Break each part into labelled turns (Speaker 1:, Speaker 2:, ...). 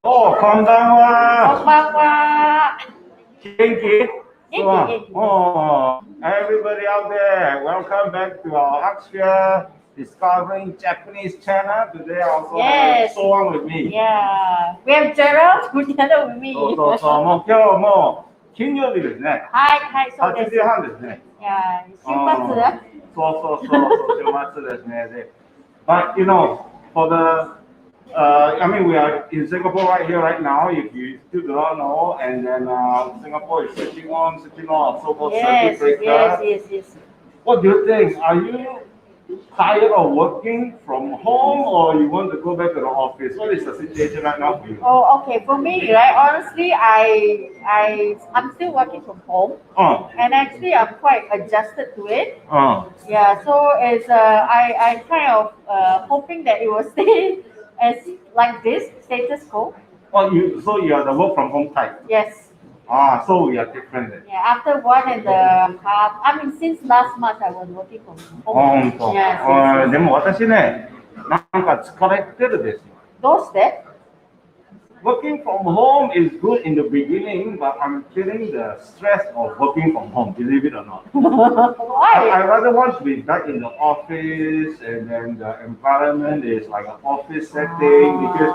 Speaker 1: Oh, こんばんは。
Speaker 2: こんばんは。
Speaker 1: 元気？
Speaker 2: 元気。
Speaker 1: Oh, everybody out there, welcome back to our Aksha Discovering Japanese channel. Today I also have Soan with me.
Speaker 2: Yeah, we have Gerald together with me.
Speaker 1: そう。もう今日も金曜日ですね。
Speaker 2: はい、そうです。
Speaker 1: 8時半ですね。
Speaker 2: 週末？
Speaker 1: そう、週末ですね。で、But you know, for the I mean, we are in Singapore right here, right now. If you still do not know, and then Singapore is switching on so-called circuit breaker.
Speaker 2: Yes.
Speaker 1: What do you think? Are you tired of working from home, or you want to go back to the office? What is the situation right now for you?
Speaker 2: Oh, okay. For me, right? Honestly, I'm still working from home, and actually, I'm quite adjusted to it. Yeah. So it's I kind of hoping that it will stay as like this status quo.
Speaker 1: Oh, so you are the work from home type.
Speaker 2: Yes.
Speaker 1: So we are different.
Speaker 2: Yeah, after 1.5, I mean, since last month I was working from home.
Speaker 1: Yes. でも私ね、なんか疲れてるですよ。
Speaker 2: どうして？
Speaker 1: Working from home is good in the beginning, but I'm feeling the stress of working from home, believe it or not.
Speaker 2: Why?
Speaker 1: I rather want to be back in the office, and then the environment is like an office setting, because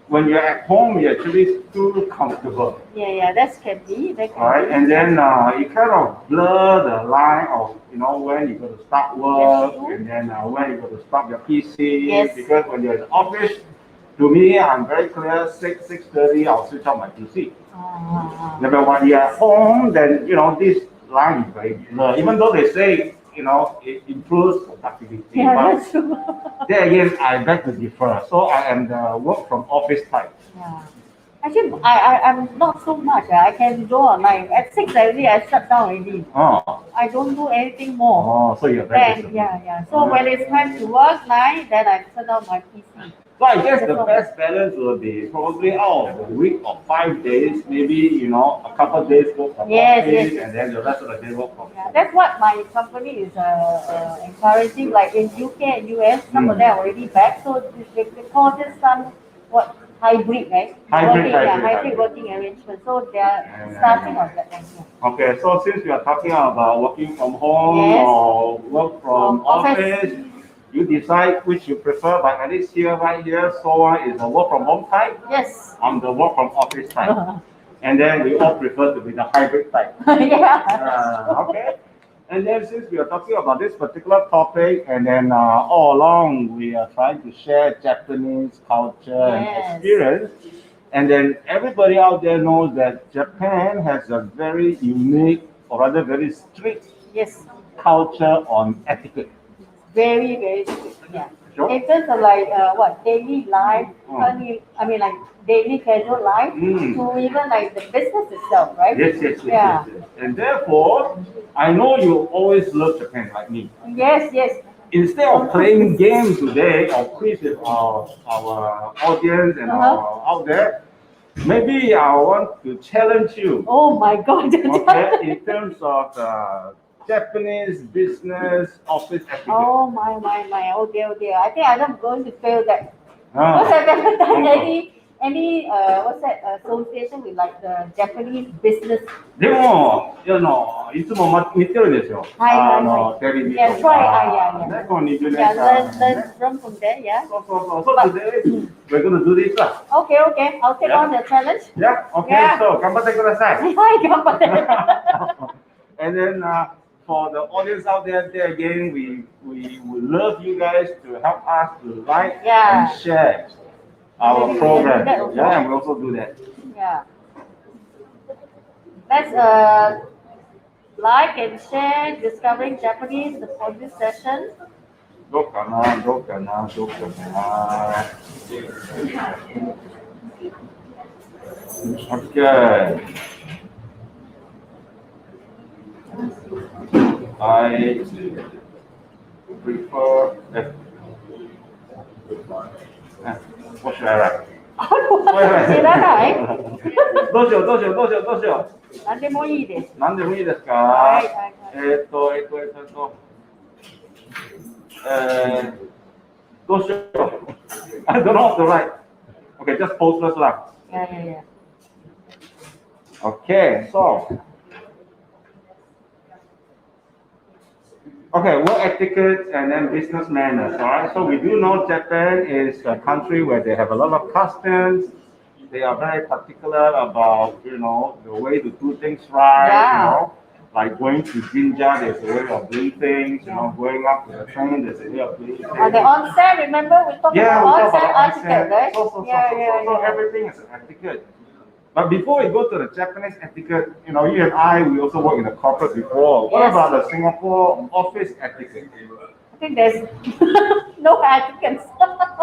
Speaker 1: when you're at home, you're actually too comfortable.
Speaker 2: Yeah, that can be.
Speaker 1: Right, and then you kind of blur the line of, when you go to start work, and then when you go to stop your PC. Because when you're in the office, to me, I'm very clear, 6:30, I'll switch on my PC. But when you're at home, then, this line is very blurred. Even though they say, it improves productivity.
Speaker 2: Yeah, that's true.
Speaker 1: Then again, I beg to differ. So I am the work from office type.
Speaker 2: Yeah. Actually, I'm not so much. I can go online. At 6 already, I shut down already. I don't do anything more.
Speaker 1: So you're very disciplined.
Speaker 2: Yeah. So when it's time to work, then I shut down my PC.
Speaker 1: So I guess the best balance will be probably out of the week of 5 days, maybe, a couple of days work from office, and then the rest of the day work from home.
Speaker 2: That's what my company is encouraging. Like in UK and US, some of them are already back. So they call this hybrid, right? Hybrid working arrangement. So they are starting on that one.
Speaker 1: Okay, so since we are talking about working from home or work from office, you decide which you prefer, but at least right here, Soa is a work from home type.
Speaker 2: Yes.
Speaker 1: I'm the work from office type. And then we all prefer to be the hybrid type. Okay. And then since we are talking about this particular topic, and then all along we are trying to share Japanese culture and experience, and then everybody out there knows that Japan has a very unique, or rather very strict culture on etiquette.
Speaker 2: Very, very strict, yeah. In terms of like daily life, I mean like daily casual life, to even like the business itself, right?
Speaker 1: Yes. And therefore, I know you always love Japan like me.
Speaker 2: Yes.
Speaker 1: Instead of playing games today or quiz with our audience and out there, maybe I want to challenge you.
Speaker 2: Oh my God!
Speaker 1: Okay, in terms of Japanese business office etiquette.
Speaker 2: Oh my. Okay. I think I'm going to fail that. Because I've never done any association with like the Japanese business.
Speaker 1: でも、いつも見てるんですよ。テレビとか。ね、この20年間。
Speaker 2: Learn from there, yeah.
Speaker 1: So today we're going to do this.
Speaker 2: Okay. I'll take on the challenge.
Speaker 1: Yeah. Okay. So 頑張ってください。
Speaker 2: 頑張って。
Speaker 1: And then for the audience out there, again, we would love you guys to help us to like and share our program. And we also do that.
Speaker 2: Yeah. Let's like and share Discovering Japanese for this session.
Speaker 1: どうかな。Okay. I prefer. What should I write?
Speaker 2: 知らない？
Speaker 1: どうしよう。
Speaker 2: 何でもいいです。
Speaker 1: 何でもいいですか？
Speaker 2: はい。
Speaker 1: Don't show. I don't know how to write. Okay, just post first lah.
Speaker 2: Yeah.
Speaker 1: Okay, so. Okay, work etiquette and then business manners, all right? So we do know Japan is a country where they have a lot of customs. They are very particular about, the way to do things right,
Speaker 2: Yeah.
Speaker 1: Like going to Jinja, there's a way of doing things, going up to the train, there's a way of doing things.
Speaker 2: The onsen, remember we talked
Speaker 1: Yeah, we talk
Speaker 2: about
Speaker 1: about
Speaker 2: etiquette,
Speaker 1: onsen.
Speaker 2: right?
Speaker 1: So
Speaker 2: Yeah.
Speaker 1: everything is etiquette. But before we go to the Japanese etiquette, you and I, we also work in the corporate before. What
Speaker 2: Yes.
Speaker 1: about the Singapore office etiquette?
Speaker 2: I think there's no etiquette.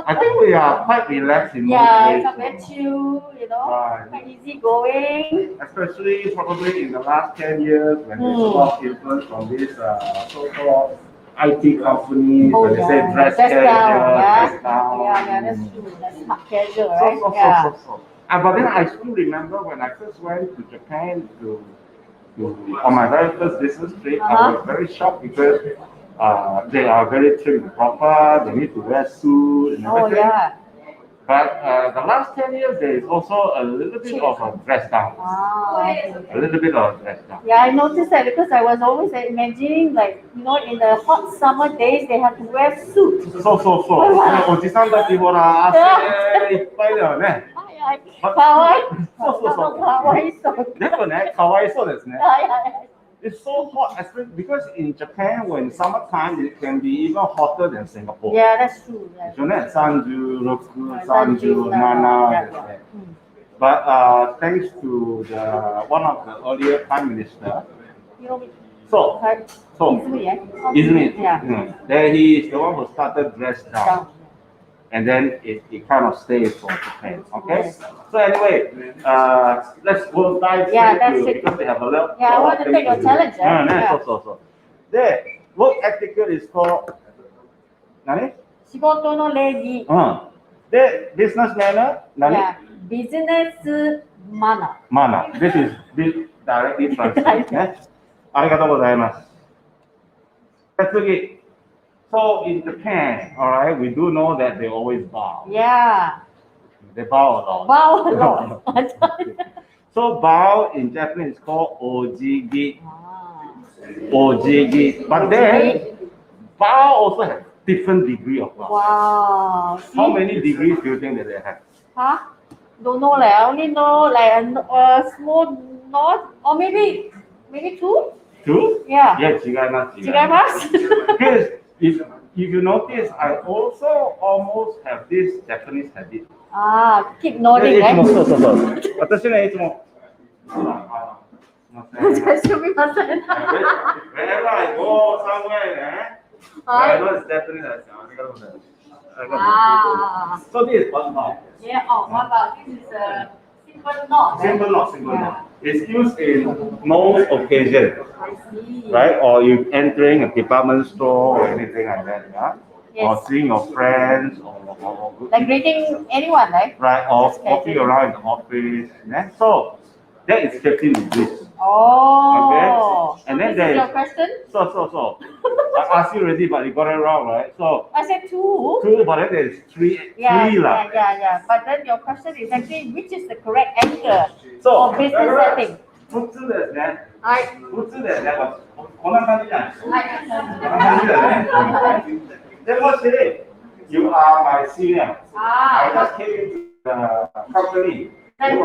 Speaker 1: I think we are quite relaxed in most
Speaker 2: Yeah,
Speaker 1: ways.
Speaker 2: it's very chill,
Speaker 1: Right.
Speaker 2: quite easy going.
Speaker 1: Especially probably in the last 10 years when there's a lot of influence from these so-called IT companies, when they say dress casual, dress down.
Speaker 2: Yeah, that's true. That's smart casual, right?
Speaker 1: So. But then I still remember when I first went to Japan on my very first business trip, I was very shocked because they are very trim and proper. They need to wear suit and everything.
Speaker 2: Yeah.
Speaker 1: But the last 10 years, there is also a little bit of a dress down. A little bit of a dress down.
Speaker 2: Yeah, I noticed that because I was always imagining, like, in the hot summer days, they have to wear suits.
Speaker 1: そう。おじさんたちほら、汗いっぱいだよね。
Speaker 2: かわいい。
Speaker 1: そう。
Speaker 2: かわいそう。
Speaker 1: でもね、かわいそうですね。
Speaker 2: Yeah.
Speaker 1: It's so hot, especially because in Japan, when summertime, it can be even hotter than Singapore.
Speaker 2: Yeah, that's true.
Speaker 1: ですよね、36、37ですね。
Speaker 2: Mm.
Speaker 1: But thanks to one of the earlier prime minister, so
Speaker 2: Izumi,
Speaker 1: then he is the one who started dress down. And then it kind of stays for Japan. Okay.
Speaker 2: Yes.
Speaker 1: So anyway, let's go dive straight because they have a lot.
Speaker 2: Yeah, I want to take a challenge.
Speaker 1: So. There, work etiquette is called. 何？
Speaker 2: 仕事の礼儀。
Speaker 1: で、business manner 何？
Speaker 2: Yeah, business manner.
Speaker 1: This is directly translated ね。ありがとうございます。次。So in Japan, all right, we do know that they always bow.
Speaker 2: Yeah.
Speaker 1: They bow a lot.
Speaker 2: Bow a lot.
Speaker 1: So bow in Japanese is called ojigi. Ojigi. But then bow also has different degree of bow.
Speaker 2: Wow.
Speaker 1: How many degrees do you think that they have?
Speaker 2: Huh? Don't know. I only know like a small knot or maybe two.
Speaker 1: Two?
Speaker 2: Yeah.
Speaker 1: Yeah, 違います。Because if you notice, I also almost have this Japanese habit.
Speaker 2: Keep nodding, right?
Speaker 1: そう。私ね、いつも。Whenever I go somewhere, I know it's Japanese. ありがとうございます。So this is one bow.
Speaker 2: Yeah. One bow. This is a simple knot.
Speaker 1: Simple knot. It's used in most occasions.
Speaker 2: I see.
Speaker 1: Right? Or you entering a department store or anything like that, yeah?
Speaker 2: Yes.
Speaker 1: Or seeing your friends or
Speaker 2: like greeting anyone, right?
Speaker 1: Right, or walking around in the office. Yeah? So that is 15 degrees.
Speaker 2: Oh.
Speaker 1: Okay. And then
Speaker 2: this is your question?
Speaker 1: So. I asked you already, but you got it wrong, right? So
Speaker 2: I said two.
Speaker 1: Two, but then there's three.
Speaker 2: Yeah. But then your question is actually which is the correct anchor for business setting?
Speaker 1: 普通ですね。
Speaker 2: はい。
Speaker 1: 普通ですね。こんな感じじゃないですか。
Speaker 2: はい。
Speaker 1: こんな感じだよね。でもし、you are my senior. I just came into the company. 先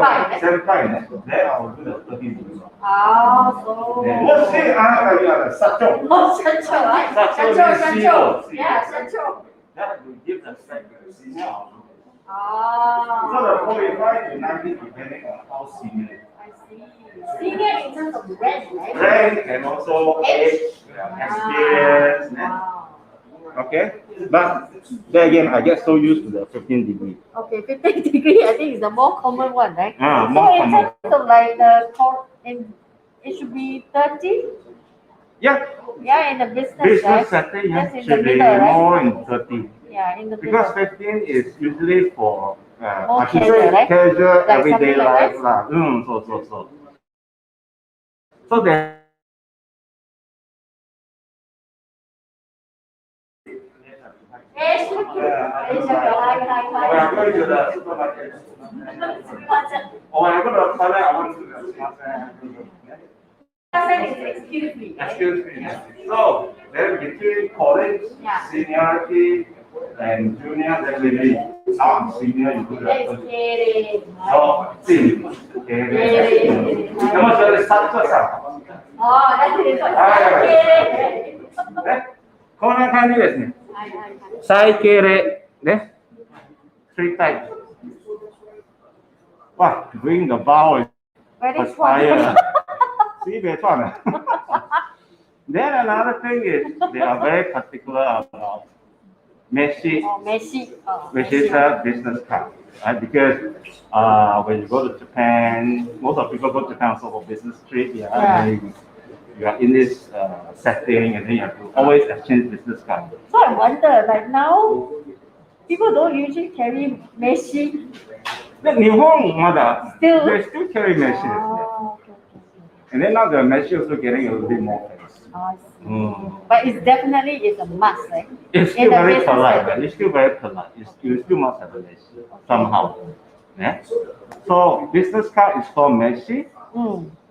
Speaker 1: 輩ね。で、I will do the 13 degrees.
Speaker 2: そう。
Speaker 1: もしあなたが社長。
Speaker 2: 社長。
Speaker 1: That will give the second senior. So
Speaker 2: So
Speaker 1: the 45 to 90 depending on how senior.
Speaker 2: I see. Senior in terms of rank, right?
Speaker 1: Rank and also age, experience.
Speaker 2: Wow.
Speaker 1: Okay, but then again, I get so used to the 15 degree.
Speaker 2: Okay, 15 degree, I think is the more common one, right?
Speaker 1: More
Speaker 2: so in
Speaker 1: common.
Speaker 2: terms of like it should be 30?
Speaker 1: Yeah.
Speaker 2: Yeah, in the business,
Speaker 1: Business
Speaker 2: right?
Speaker 1: setting,
Speaker 2: That's in
Speaker 1: should
Speaker 2: the
Speaker 1: be
Speaker 2: middle, right?
Speaker 1: more in 30.
Speaker 2: Yeah, in the
Speaker 1: Because
Speaker 2: middle.
Speaker 1: 15 is usually for
Speaker 2: More casual, right?
Speaker 1: casual
Speaker 2: Like
Speaker 1: everyday
Speaker 2: something like
Speaker 1: life. So then. I I'm going to the supermarket. Oh, I'm going to toilet. I want to the
Speaker 2: Excuse me.
Speaker 1: Excuse me. So, then between college, seniority, and junior, then maybe now senior, you do that. So, senior. Okay. How much are the start?
Speaker 2: Oh, that's it.
Speaker 1: ね、こんな感じですね。最敬礼。ね。3 types. Wow, bring the bowl.
Speaker 2: Very
Speaker 1: Fire. See, they're fun. Then another thing is they are very particular about Messi, which is a business card. Right? Because when you go to Japan, most of people go to Japan also for business trip. You are in this setting and then you have to always exchange business card.
Speaker 2: So I wonder, like now, people don't usually carry Messi.
Speaker 1: They still carry Messi.
Speaker 2: Oh, okay.
Speaker 1: And then now the Messi also getting a little bit more famous.
Speaker 2: I see. But it's definitely a must, right?
Speaker 1: It's still very polite. Right? It's still very polite. You still must have a Messi somehow. Yeah? So business card is called Messi.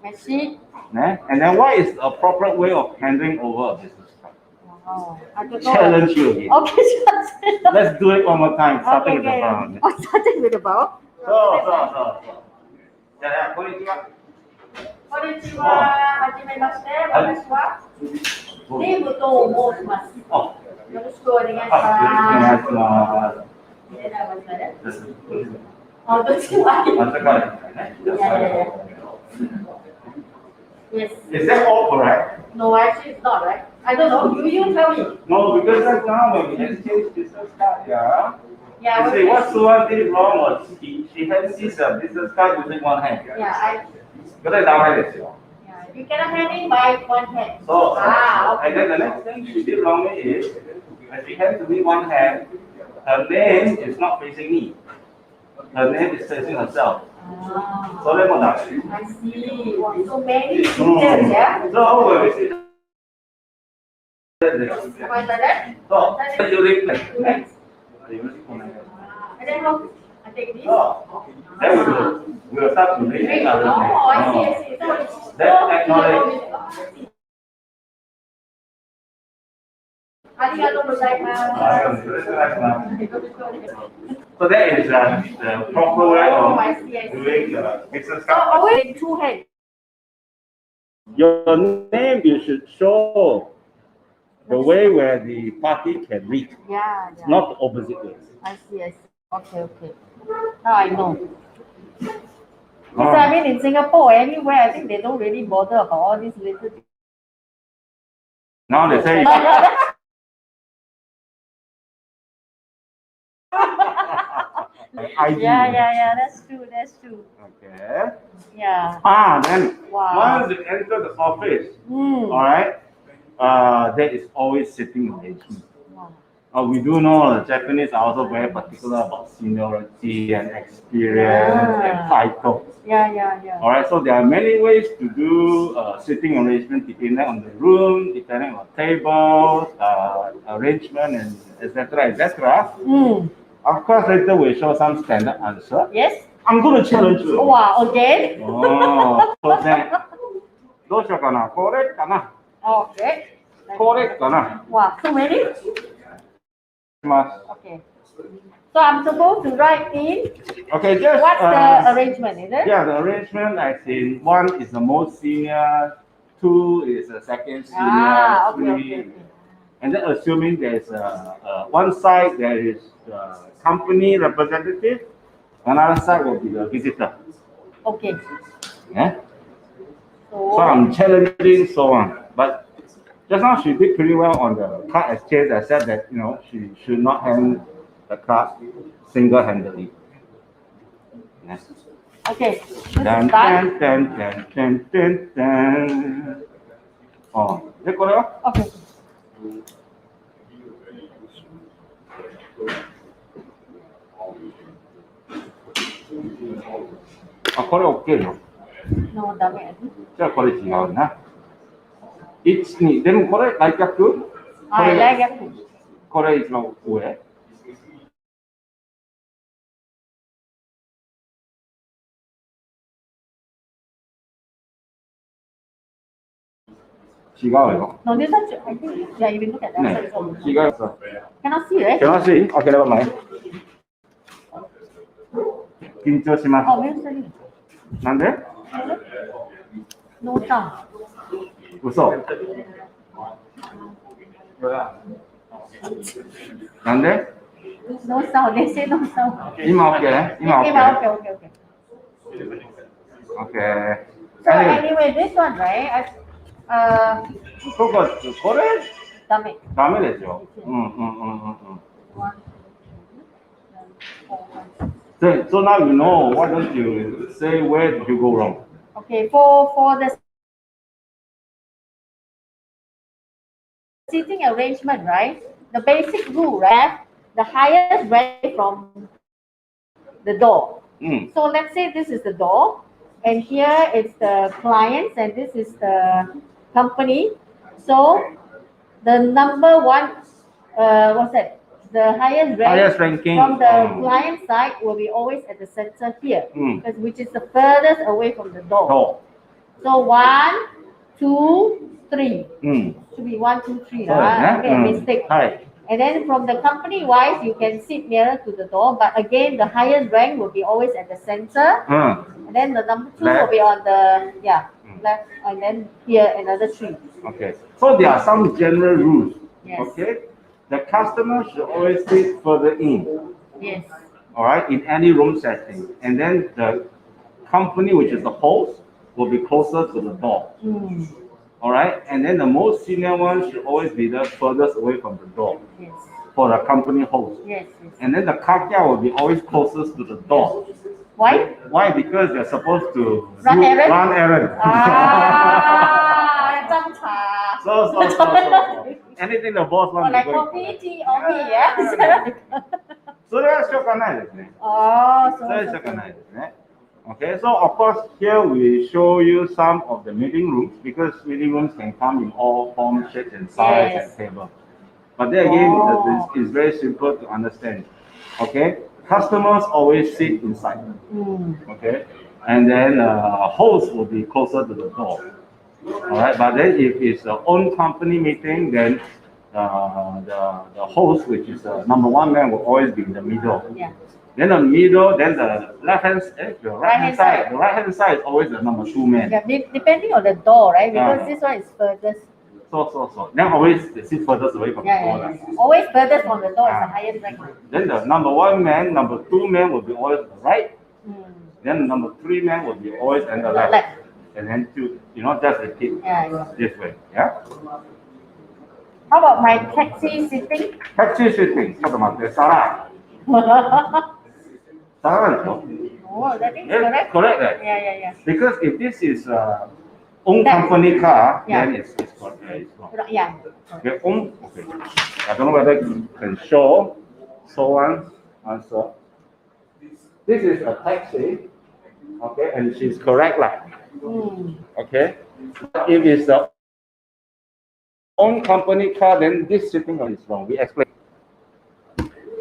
Speaker 2: Messi.
Speaker 1: Yeah? And then what is the appropriate way of handing over a business card?
Speaker 2: Wow. I don't know.
Speaker 1: Challenge you again.
Speaker 2: Okay,
Speaker 1: let's do it one more time. Starting with the bow.
Speaker 2: Oh, starting with the bow.
Speaker 1: Yeah, konnichiwa.
Speaker 2: こんにちは。はじめまして。私はデーブと申します。よろしくお願いします。
Speaker 1: お願いします。
Speaker 2: あ、どっちもあり。Yes.
Speaker 1: Is that all correct?
Speaker 2: No, actually it's not right. I don't know. You tell me.
Speaker 1: No, because right now when we exchange business card,
Speaker 2: Yeah.
Speaker 1: You see, what Suwan did wrong was she had this business card using one hand.
Speaker 2: Yeah, you cannot hand it by one hand.
Speaker 1: So,
Speaker 2: okay.
Speaker 1: And then the next thing she did wrong is, when she hands to me one hand, her name is not facing me. Her name is facing herself. So let me know.
Speaker 2: I see. So many details, yeah?
Speaker 1: So when we see
Speaker 2: So,
Speaker 1: you replay.
Speaker 2: and then how? I take this.
Speaker 1: Then we will start to read it.
Speaker 2: Oh, I see. So it's
Speaker 1: Then acknowledge.
Speaker 2: ありがとうございます。
Speaker 1: So that is the proper way of doing the business
Speaker 2: So
Speaker 1: card.
Speaker 2: always two hands.
Speaker 1: Your name you should show the way where the party can read,
Speaker 2: Yeah.
Speaker 1: not the opposite way.
Speaker 2: I see. Okay. Now I know. Because I mean, in Singapore, anywhere, I think they don't really bother about all these little things.
Speaker 1: Now they say.
Speaker 2: Yeah. That's true.
Speaker 1: Okay.
Speaker 2: Yeah.
Speaker 1: Then
Speaker 2: Wow.
Speaker 1: once you enter the office, all right, there is always sitting arrangement. We do know the Japanese are also very particular about seniority and experience and title.
Speaker 2: Yeah.
Speaker 1: All right, so there are many ways to do sitting arrangement depending on the room, depending on tables, arrangement, and etc. Of course, later we'll show some standard answer.
Speaker 2: Yes.
Speaker 1: I'm going to challenge you.
Speaker 2: Wow. Again.
Speaker 1: So then, どうしようかな。これかな。
Speaker 2: Okay.
Speaker 1: これかな。
Speaker 2: Wow. So many. Okay. So I'm supposed to write in.
Speaker 1: Okay, just
Speaker 2: what's the arrangement, is it?
Speaker 1: Yeah, the arrangement I think 1 is the most senior, 2 is the second senior, 3.
Speaker 2: Okay.
Speaker 1: And then assuming there's one side there is the company representative, another side will be the visitor.
Speaker 2: Okay.
Speaker 1: Yeah. So I'm challenging so on, but just now she did pretty well on the card exchange. I said that she should not hand the card single-handedly. Yeah.
Speaker 2: Okay.
Speaker 1: Dun. Oh, is it correct?
Speaker 2: Okay.
Speaker 1: これ OK よ。
Speaker 2: No, ダメ。
Speaker 1: じゃあこれ違うな。1、2、でもこれ来客？
Speaker 2: はい、来客。
Speaker 1: これ一番上。Chigawa.
Speaker 2: No, this one, I think, yeah, if you look at that side, it's all.
Speaker 1: Chigawa.
Speaker 2: Cannot see, right?
Speaker 1: Cannot see? Okay, never mind. 緊張します。
Speaker 2: Oh, 没有声音。
Speaker 1: なんで
Speaker 2: No sound.
Speaker 1: 嘘。なんで
Speaker 2: No sound. They say no sound.
Speaker 1: 今 OK ね今 OK。
Speaker 2: Okay.
Speaker 1: OK。
Speaker 2: So anyway, this one, right?
Speaker 1: これ
Speaker 2: ダメ。
Speaker 1: ダメですよ。So now you know, why don't you say where did you go wrong?
Speaker 2: Okay, for the seating arrangement, right? The basic rule, right? The highest rank from the door. So let's say this is the door, and here it's the clients, and this is the company. So the number one, what's that? The highest
Speaker 1: ranking
Speaker 2: from the client side will be always at the center here, which is the furthest away from the door. So 1, 2, 3. Should be 1, 2, 3. Okay, mistake. And then from the company wise, you can sit nearer to the door, but again, the highest rank will be always at the center. And then the number 2 will be on the left, and then here another 3.
Speaker 1: Okay. So there are some general rules.
Speaker 2: Yes.
Speaker 1: Okay. The customer should always sit further in.
Speaker 2: Yes.
Speaker 1: All right, in any room setting, and then the company, which is the host, will be closer to the door. All right, and then the most senior one should always be the furthest away from the door.
Speaker 2: Yes.
Speaker 1: For the company host.
Speaker 2: Yes.
Speaker 1: And then the kakya will be always closest to the door.
Speaker 2: Why?
Speaker 1: Why? Because they're supposed to
Speaker 2: run errand.
Speaker 1: So. Anything the boss wants.
Speaker 2: Like coffee, tea, or me, yes.
Speaker 1: それはしょうがないですね。それはしょうがないですね。Okay, so of course here we show you some of the meeting rooms because meeting rooms can come in all forms, shapes, and size and table. But then again, it's very simple to understand. Okay, customers always sit inside. Okay, and then host will be closer to the door. All right, but then if it's an own company meeting, then the host, which is the number one man, will always be in the middle.
Speaker 2: Yeah.
Speaker 1: Then the middle, then the right hand side. The right hand side is always the number 2 man.
Speaker 2: Yeah, depending on the door, right? Because this one is furthest.
Speaker 1: So. Then always they sit furthest away from the door.
Speaker 2: Yeah. Always furthest from the door is the highest rank.
Speaker 1: Then the number 1 man, number 2 man will be always on the right. Then the number 3 man will be always on the left. And then just repeat this way. Yeah.
Speaker 2: How about my taxi sitting?
Speaker 1: Taxi sitting. ちょっと待って、さら。
Speaker 2: Oh, that is correct.
Speaker 1: Correct.
Speaker 2: Yeah.
Speaker 1: Because if this is own company car, then it's wrong.
Speaker 2: Yeah.
Speaker 1: Okay. I don't know whether you can show one answer. This is a taxi. Okay, and she's correct, like. Okay. If it's the own company car, then this sitting is wrong. We explain.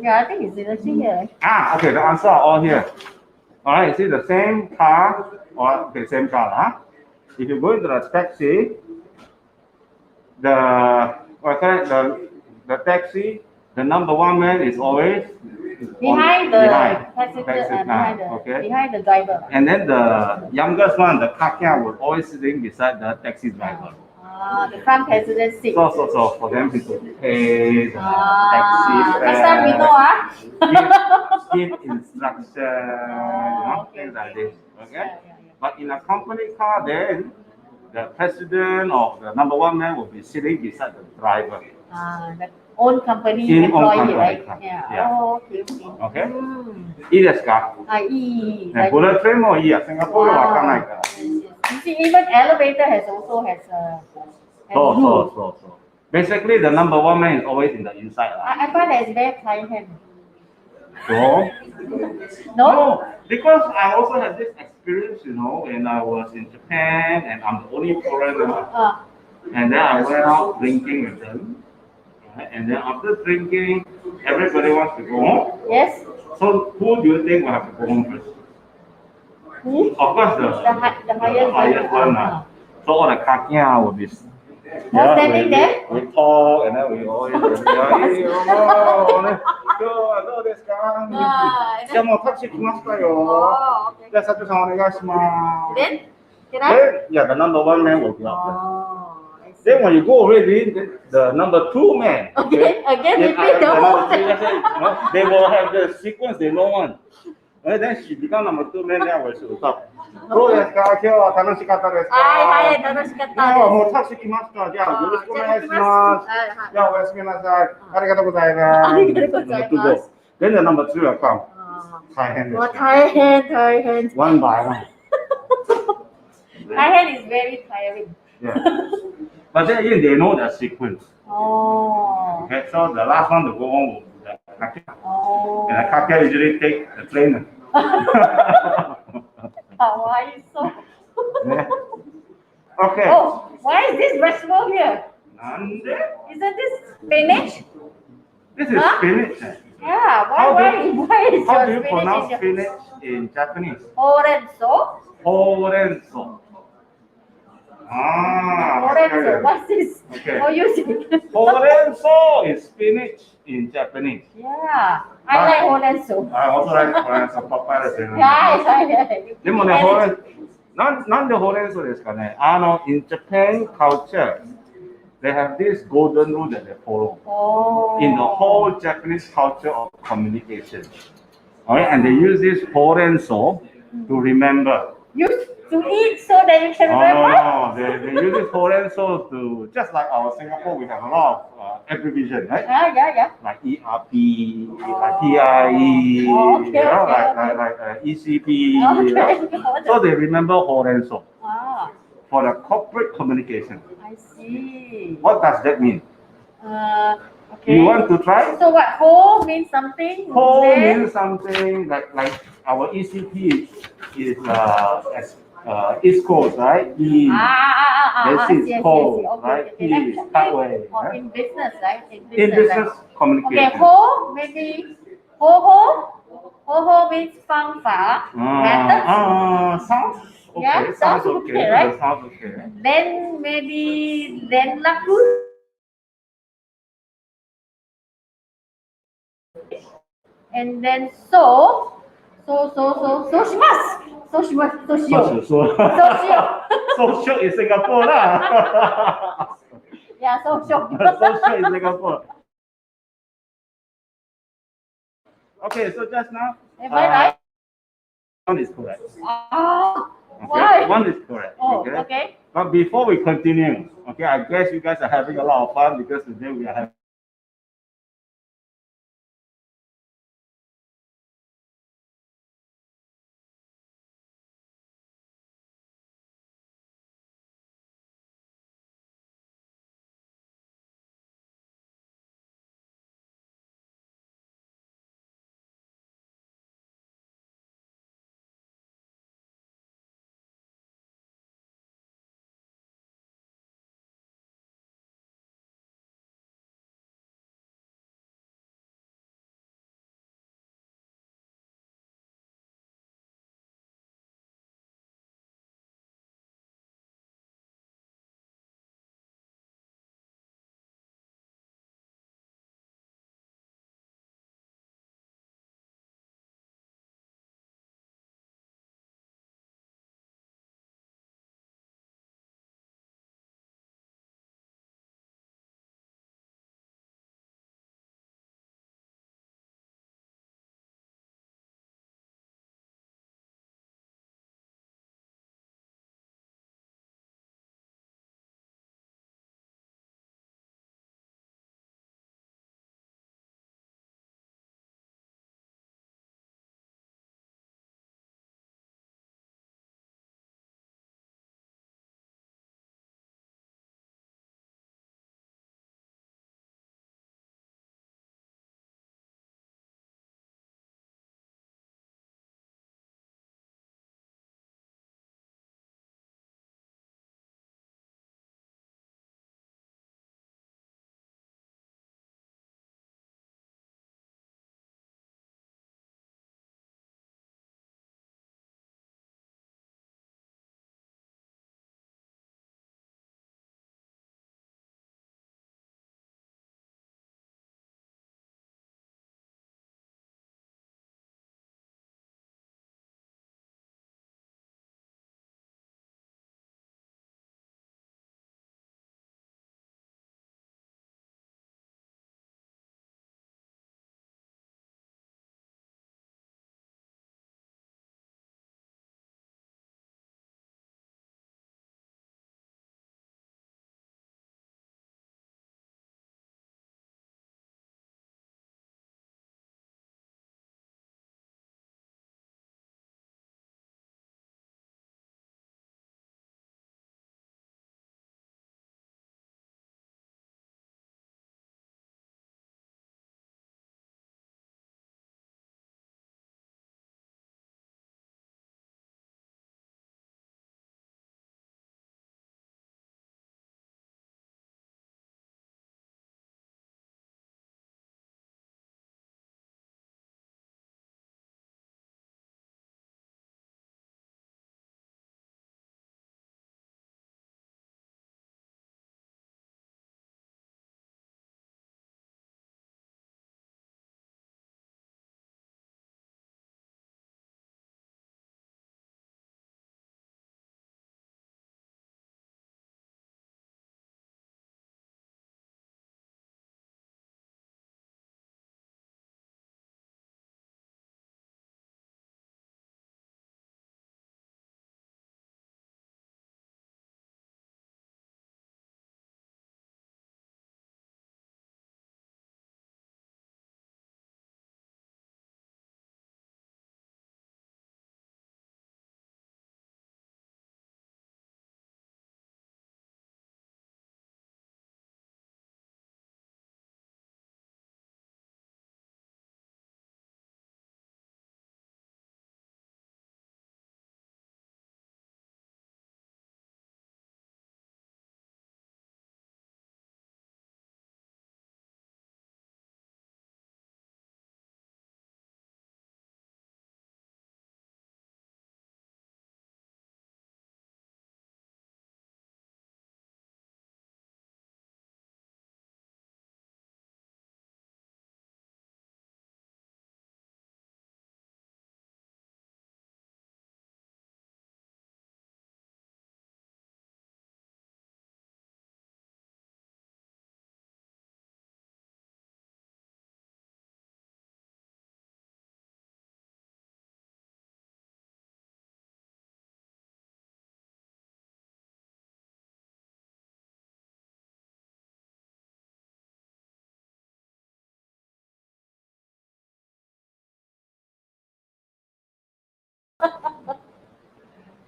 Speaker 2: Yeah, I think it's actually here.
Speaker 1: Okay, the answer are all here. All right, see the same car, same car, If you go into the taxi, the taxi, the number 1 man is always
Speaker 2: behind the driver.
Speaker 1: And then the youngest one, the kakya, will always sitting beside the taxi driver.
Speaker 2: The front passenger seat.
Speaker 1: So for them to pay the taxi fare.
Speaker 2: Next time we know,
Speaker 1: give instruction, things like this. Okay? But in a company car, then the president or the number 1 man will be sitting beside the driver.
Speaker 2: The own company employee, right?
Speaker 1: Yeah.
Speaker 2: Okay.
Speaker 1: Okay? いいですか？
Speaker 2: いい。
Speaker 1: ブレートレインもいいや。シンガポールは開かないから。
Speaker 2: You see, even elevator has a
Speaker 1: So. Basically, the number 1 man is always in the inside.
Speaker 2: I find that it's very tight.
Speaker 1: No, because I also had this experience, when I was in Japan and I'm the only foreigner. And then I went out drinking with them. And then after drinking, everybody wants to go home.
Speaker 2: Yes.
Speaker 1: So who do you think will have to go home first?
Speaker 2: Who?
Speaker 1: Of course, the highest one. So all the kakya will be
Speaker 2: More standing there?
Speaker 1: We talk and then we always hey,どうですかじゃあもうタクシー来ましたよ。じゃあ、佐藤さんお願いします。
Speaker 2: Then? Can I?
Speaker 1: Then, yeah, the number one man will be up there.
Speaker 2: I see.
Speaker 1: Then when you go already, the number two man.
Speaker 2: Okay, again,
Speaker 1: If I
Speaker 2: repeat
Speaker 1: have
Speaker 2: the
Speaker 1: the
Speaker 2: whole
Speaker 1: number three,
Speaker 2: thing.
Speaker 1: let's say, they will have the sequence they know one. And then she become number two man, then she will talk. どうですか今日は楽しかったですか
Speaker 2: はいはい、楽しかったです。
Speaker 1: もうタクシー来ました。じゃあよろしくお願いします。じゃあおやすみなさい。ありがとうございます。
Speaker 2: ありがとうございます。
Speaker 1: Then the number three will come. 大変です。
Speaker 2: 大変。
Speaker 1: One by one.
Speaker 2: 大変 is very tiring.
Speaker 1: Yeah. But then again, they know the sequence.
Speaker 2: Oh.
Speaker 1: Okay, so the last one to go on will be the kakya.
Speaker 2: Oh.
Speaker 1: And the kakya usually take the trainer.
Speaker 2: Why is so?
Speaker 1: Yeah. Okay.
Speaker 2: Oh, why is this vegetable here?
Speaker 1: Nande?
Speaker 2: Isn't this spinach?
Speaker 1: This is spinach.
Speaker 2: Yeah, why is
Speaker 1: how
Speaker 2: your
Speaker 1: do you
Speaker 2: spinach
Speaker 1: pronounce
Speaker 2: in your...
Speaker 1: spinach in Japanese?
Speaker 2: Horenso?
Speaker 1: Horenso.
Speaker 2: Horenso,
Speaker 1: Okay.
Speaker 2: what's this?
Speaker 1: Okay.
Speaker 2: Oh, you see.
Speaker 1: Horenso is spinach in Japanese.
Speaker 2: Yeah, I like horenso.
Speaker 1: I also like horenso, papaya.
Speaker 2: Yeah.
Speaker 1: でもね、なんでほうれん草ですかね。in Japan culture, they have this golden rule that they follow in the whole Japanese culture of communication. Alright, and they use this ほうれん草 to remember.
Speaker 2: To eat so that you can remember?
Speaker 1: No, they use this ほうれん草 to, just like our Singapore, we have a lot of abbreviation, right?
Speaker 2: Yeah.
Speaker 1: Like ERP, like PIE, like ECP.
Speaker 2: Okay.
Speaker 1: So they remember ほうれん草
Speaker 2: Ah,
Speaker 1: for the corporate communication.
Speaker 2: I see.
Speaker 1: What does that mean?
Speaker 2: Okay.
Speaker 1: You want to try?
Speaker 2: So what? Ho means something.
Speaker 1: Whole
Speaker 2: then...
Speaker 1: means something like our ECP is East Coast, right? E. This is whole, right? E is highway.
Speaker 2: In business, right?
Speaker 1: In business communication.
Speaker 2: Okay, ho maybe ho means 方法 method.
Speaker 1: Sounds okay.
Speaker 2: Yeah, sounds okay, right?
Speaker 1: Sounds okay.
Speaker 2: Then maybe laku. And then so shimasu. So
Speaker 1: Social in Singapore lah.
Speaker 2: Yeah, social.
Speaker 1: Social in Singapore. Okay, so just now.
Speaker 2: Am I right?
Speaker 1: One is correct.
Speaker 2: Why?
Speaker 1: One is correct.
Speaker 2: Oh, okay.
Speaker 1: But before we continue, okay, I guess you guys are having a lot of fun because today we are having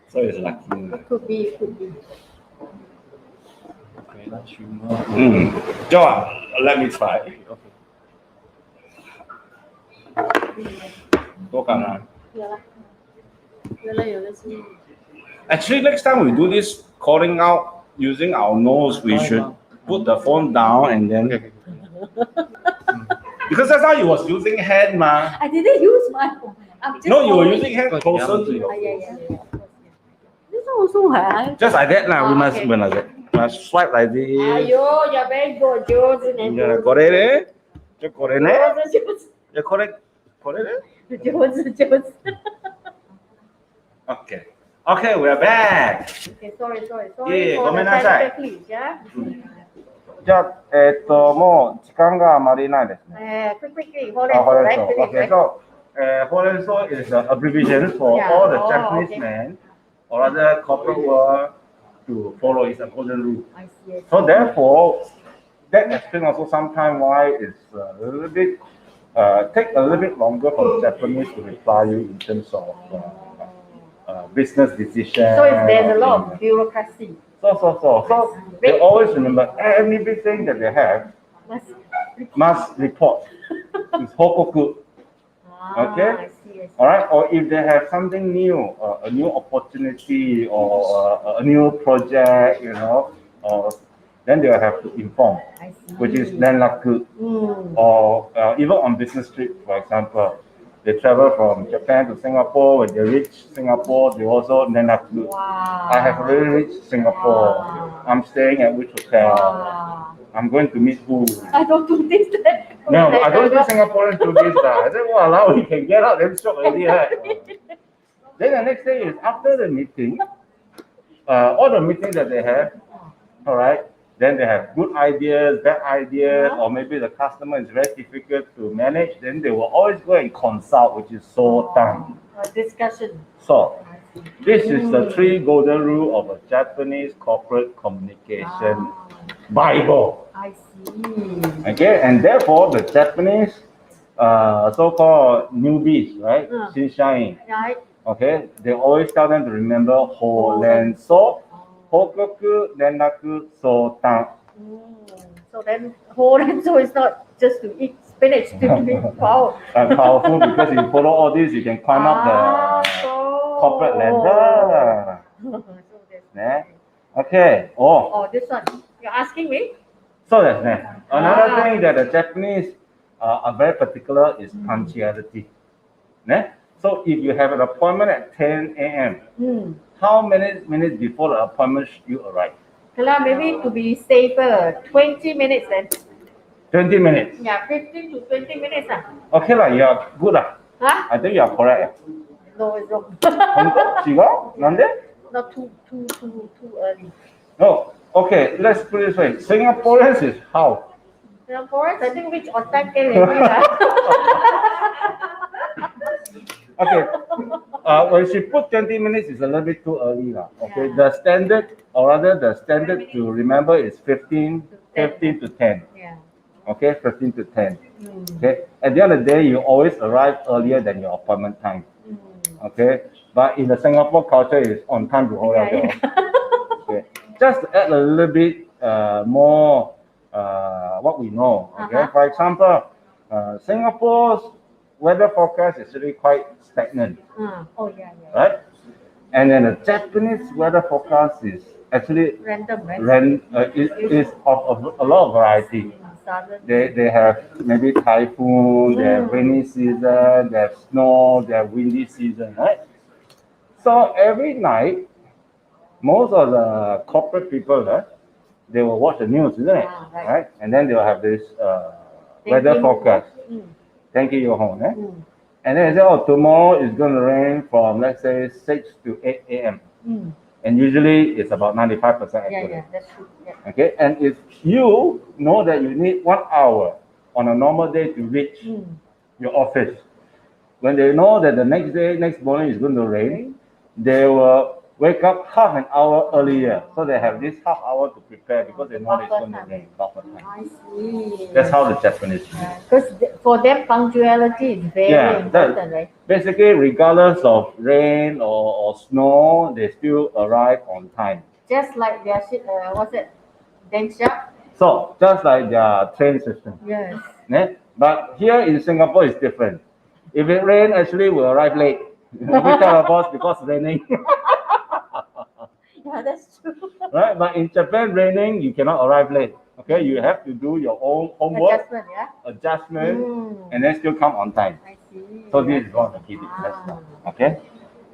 Speaker 1: So it's lucky.
Speaker 2: It could be, it could be.
Speaker 1: John, let me try. Actually, next time we do this calling out using our nose, we should put the phone down and then. Because that's how you was using hand, ma.
Speaker 2: I didn't use my phone.
Speaker 1: No, you were using hand closer to your.
Speaker 2: Yeah. This also hard.
Speaker 1: Just like that now. We must
Speaker 2: Okay.
Speaker 1: like that. Must swipe like this.
Speaker 2: Ayo, you're very good, Josie.
Speaker 1: Yeah, correct. Just correct. Yeah, correct.
Speaker 2: Josie.
Speaker 1: Okay. Okay, we are back.
Speaker 2: Okay, sorry.
Speaker 1: Yeah,
Speaker 2: For the
Speaker 1: gomenasai.
Speaker 2: technical glitch, yeah?
Speaker 1: じゃあ、もう時間があまりないですね。
Speaker 2: Quickly,
Speaker 1: ほう
Speaker 2: hold
Speaker 1: れん
Speaker 2: on,
Speaker 1: 草。
Speaker 2: right?
Speaker 1: Okay, so, ほうれん草 is the abbreviation for
Speaker 2: Yeah.
Speaker 1: all the
Speaker 2: Oh,
Speaker 1: Japanese
Speaker 2: okay.
Speaker 1: men or other corporate world to follow is a golden rule.
Speaker 2: I see.
Speaker 1: So therefore, that explains also sometimes why it's a little bit take a little bit longer for the Japanese to reply you in terms of business decision.
Speaker 2: So there's a lot of bureaucracy.
Speaker 1: So they always remember every big thing that they have must report. It's hokoku. Okay?
Speaker 2: I see.
Speaker 1: All right. Or if they have something new, a new opportunity or a new project, then they will have to inform,
Speaker 2: I see.
Speaker 1: which is nenraku. Or even on business trip, for example, they travel from Japan to Singapore. When they reach Singapore, they also nenraku.
Speaker 2: Wow.
Speaker 1: I have already reached Singapore.
Speaker 2: Wow.
Speaker 1: I'm staying at which hotel.
Speaker 2: Wow.
Speaker 1: I'm going to meet who.
Speaker 2: I don't do this.
Speaker 1: No, I don't think Singaporeans do this. I said, wow, we can get out and shop already, right? Then the next thing is after the meeting, all the meetings that they have, all right, then they have good ideas, bad ideas, or maybe the customer is very difficult to manage, then they will always go and consult, which is so done.
Speaker 2: Discussion.
Speaker 1: So, this is the 3 golden rule of a Japanese corporate communication Bible.
Speaker 2: I see.
Speaker 1: Okay, and therefore the Japanese so-called newbies, right? Shinshain.
Speaker 2: Right.
Speaker 1: Okay, they always tell them to remember horen so, hokoku, nenraku, sotan.
Speaker 2: So then horen so is not just to eat spinach to be powerful.
Speaker 1: Powerful because if you follow all this, you can climb up the corporate ladder. Yeah. Okay.
Speaker 2: Oh, this one. You're asking me?
Speaker 1: So that's next. Another thing that the Japanese are very particular is punctuality. Yeah? So if you have an appointment at 10 a.m., how many minutes before the appointment should you arrive?
Speaker 2: Maybe to be safer, 20 minutes then.
Speaker 1: 20 minutes.
Speaker 2: Yeah, 15 to 20 minutes.
Speaker 1: Okay, you are good.
Speaker 2: Huh?
Speaker 1: I think you are correct.
Speaker 2: No, it's wrong.
Speaker 1: なんで?
Speaker 2: Not too early.
Speaker 1: No. Okay, let's put it this way. Singaporeans is how?
Speaker 2: Singaporeans, I think which otak
Speaker 1: Okay. When she put 20 minutes, it's a little bit too early. Okay.
Speaker 2: Yeah.
Speaker 1: The standard to remember is 15 to 10.
Speaker 2: Yeah.
Speaker 1: Okay, 15 to 10. Okay. At the end of the day, you always arrive earlier than your appointment time. Okay. But in the Singapore culture, it's on time to hold out. Okay. Just to add a little bit more what we know. Okay. For example, Singapore's weather forecast is really quite stagnant.
Speaker 2: Oh yeah.
Speaker 1: Right? And then the Japanese weather forecast is actually
Speaker 2: Random, right?
Speaker 1: It is of a lot of variety. They have maybe typhoon, they have rainy season, they have snow, they have windy season, right? So every night, most of the corporate people, they will watch the news, isn't it? Right? And then they will have this weather forecast. Thank you, Yohon. And then they say, oh, tomorrow is going to rain from, let's say, 6 to 8 a.m. And usually it's about 95% accurate.
Speaker 2: Yeah, that's true. Yeah.
Speaker 1: Okay, and if you know that you need 1 hour on a normal day to reach your office, when they know that the next morning is going to rain, they will wake up half an hour earlier, so they have this half hour to prepare because they know it's going to rain.
Speaker 2: I see.
Speaker 1: That's how the Japanese do it.
Speaker 2: Because for them, punctuality is very important, right?
Speaker 1: Basically, regardless of rain or snow, they still arrive on time.
Speaker 2: Just like their what's it? Densha?
Speaker 1: So, just like their train system.
Speaker 2: Yes.
Speaker 1: But here in Singapore, it's different. If it rains, actually, we'll arrive late. We tell our boss because it's raining.
Speaker 2: Yeah, that's true.
Speaker 1: Right? But in Japan, raining, you cannot arrive late. Okay, you have to do your own homework, adjustment, and then still come on time.
Speaker 2: I see.
Speaker 1: So this is one of the key differences. Okay,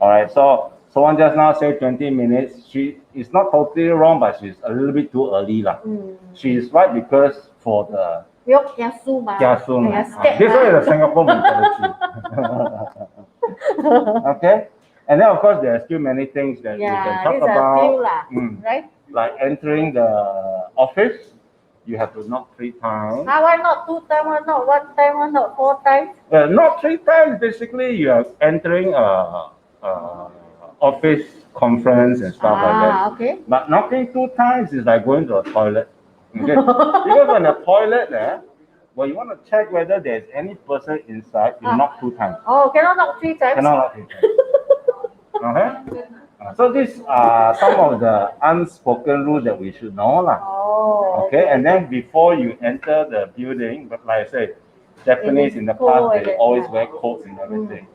Speaker 1: all right. So someone just now said 20 minutes. She is not totally wrong, but she's a little bit too early lah. She is right because for the
Speaker 2: kiasu.
Speaker 1: This one is a Singapore mentality. Okay. And then, of course, there are still many things that we can talk about.
Speaker 2: Right?
Speaker 1: Like entering the office, you have to knock 3 times.
Speaker 2: Why not 2 times? Why not 1 time? Why not 4 times?
Speaker 1: Not 3 times. Basically, you are entering a office conference and stuff like that.
Speaker 2: Okay.
Speaker 1: But knocking 2 times is like going to a toilet. Okay? Because in a toilet there, well, you want to check whether there's any person inside, you knock 2 times.
Speaker 2: Oh, cannot knock 3 times?
Speaker 1: Cannot knock 3 times. Okay. So these are some of the unspoken rules that we should know lah. Okay, and then before you enter the building, but like I said, Japanese in the past they always wear coats and everything.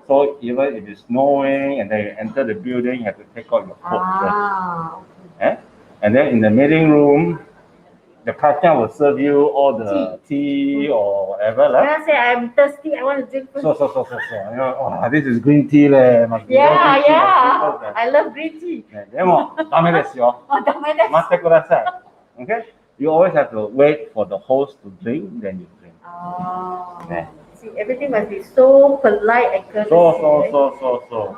Speaker 1: So even if it's snowing and then you enter the building, you have to take out your coat first. And then in the meeting room, the cashier will serve you all the tea or whatever.
Speaker 2: When I say I'm thirsty, I want to drink first.
Speaker 1: So. You know, oh, this is green tea leh.
Speaker 2: Yeah. I love green tea.
Speaker 1: でも、ダメですよ。
Speaker 2: ダメです。
Speaker 1: 待ってください。Okay? You always have to wait for the host to drink, then you drink.
Speaker 2: See, everything must be so polite and courteous.
Speaker 1: So.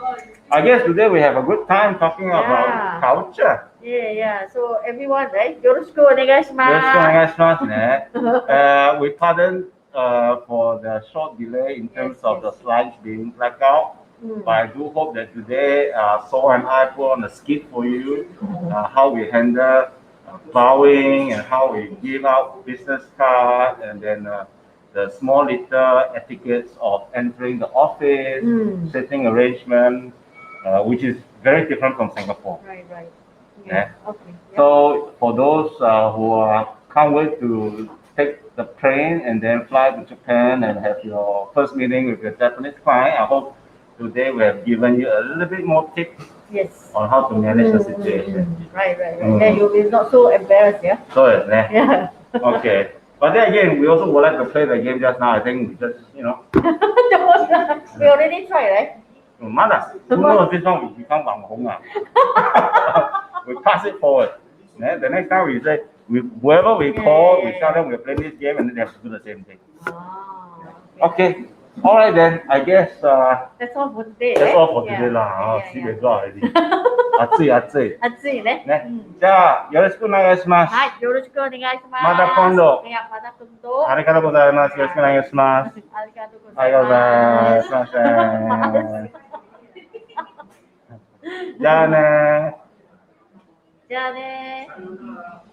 Speaker 1: I guess today we have a good time talking about culture.
Speaker 2: Yeah. So everyone, right? よろしくお願いします。
Speaker 1: よろしくお願いしますね。We pardon for the short delay in terms of the slides being blacked out. But I do hope that today, Saul and I put on a skit for you, how we handle bowing and how we give out business cards, and then the small little etiquettes of entering the office, sitting arrangement, which is very different from Singapore.
Speaker 2: Right.
Speaker 1: Yeah. Okay. So for those who can't wait to take the plane and then fly to Japan and have your first meeting with your Japanese client, I hope today we have given you a little bit more tips on how to manage the situation.
Speaker 2: Right. Then you'll be not so embarrassed, yeah?
Speaker 1: So, yeah. Okay. But then again, we also would like to play the game just now. I think we just,
Speaker 2: we already tried, right?
Speaker 1: Mother, who knows this one will become Wang We pass it forward. The next time we say, whoever we call, we tell them we're playing this game and then they have to do the same thing. Okay. All right then, I guess
Speaker 2: that's all for today.
Speaker 1: That's all for today lah. 7時already. 暑い。
Speaker 2: 暑いね。
Speaker 1: じゃあよろしくお願いします。
Speaker 2: はい、よろしくお願いします。
Speaker 1: また今度。
Speaker 2: また今度。
Speaker 1: ありがとうございます。よろしくお願いします。
Speaker 2: ありがとうございます。
Speaker 1: すいません。じゃあね。